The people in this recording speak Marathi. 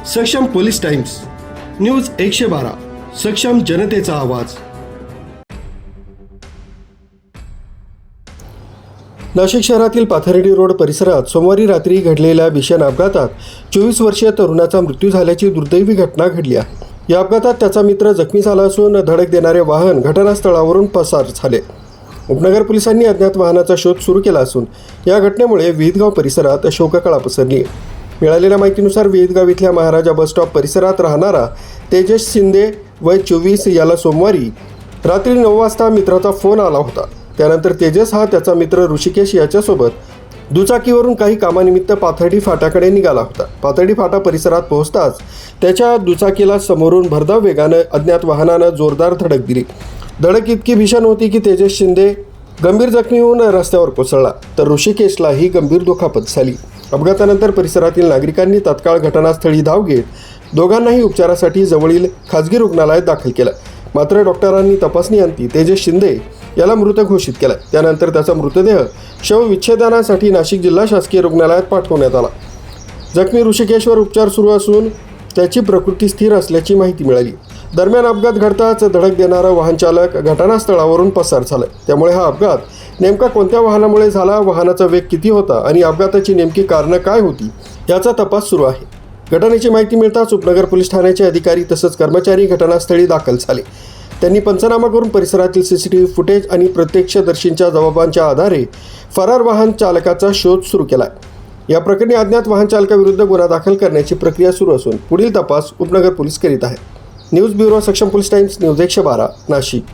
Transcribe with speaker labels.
Speaker 1: सक्षम पोलीस टाइम्स न्यूज 112 सक्षम जनतेचा आवाज। नाशिक शहरातील पाथर्डी रोड परिसरात सोमवारी रात्री घडलेल्या भीषण अपघातात 24 वर्षीय तरुणाचा मृत्यू झाल्याची दुर्दैवी घटना घडली आहे। या अपघातात त्याचा मित्र जखमी झाला असून धडक देणारे वाहन घटनास्थळावरून पसार झाले। उपनगर पोलिसांनी अज्ञात वाहनाचा शोध सुरू केला असून या घटनेमुळे विहितगाव परिसरात शोककळा पसरली। मिळालेल्या माहितीनुसार विहितगाव इथल्या महाराजा बस स्टॉप परिसरात राहणारा तेजस शिंदे वय 24 याला सोमवारी रात्री 9 वाजता मित्राचा फोन आला होता। त्यानंतर तेजस हा त्याचा मित्र ऋषिकेश याच्यासोबत दुचाकीवरून काही कामानिमित्त पाथर्डी फाटाकडे निघाला होता। पाथर्डी फाटा परिसरात पोहोचताच त्याच्या दुचाकीला समोरून भरधाव वेगानं अज्ञात वाहनानं जोरदार धडक दिली। धडक इतकी भीषण होती की तेजस शिंदे गंभीर जखमी होऊन रस्त्यावर कोसळला, तर ऋषिकेशलाही गंभीर दुखापत झाली। अपघातानंतर परिसरातील नागरिकांनी तात्काळ घटनास्थळी धाव घेत दोघांनाही उपचारासाठी जवळील खाजगी रुग्णालयात दाखल केलं। मात्र डॉक्टरांनी तपासणीअंती तेजस शिंदे याला मृत घोषित केलं। त्यानंतर त्याचा मृतदेह शवविच्छेदनासाठी नाशिक जिल्हा शासकीय रुग्णालयात पाठवण्यात आला। जखमी ऋषिकेशवर उपचार सुरू असून त्याची प्रकृती स्थिर असल्याची माहिती मिळाली। दरम्यान अपघात घडताच धडक देणारा वाहन चालक घटनास्थळावरून पसार झाला। त्यामुळे हा अपघात नेमका कोणत्या वाहनामुळे झाला, वाहनाचा वेग किती होता आणि अपघाताची नेमकी कारणं काय होती याचा तपास सुरू आहे। घटनेची माहिती मिळताच उपनगर पोलीस ठाण्याचे अधिकारी तसंच कर्मचारी घटनास्थळी दाखल झाले। त्यांनी पंचनामा करून परिसरातील CCTV फुटेज आणि प्रत्यक्षदर्शींच्या जबाबांच्या आधारे फरार वाहन चालकाचा शोध सुरू केला। या प्रकरणी अज्ञात वाहन चालकाविरुद्ध गुन्हा दाखल करण्याची प्रक्रिया सुरू असून पुढील तपास उपनगर पोलीस करीत आहेत। न्यूज ब्युरो सक्षम पोलीस टाइम्स न्यूज 112 नाशिक।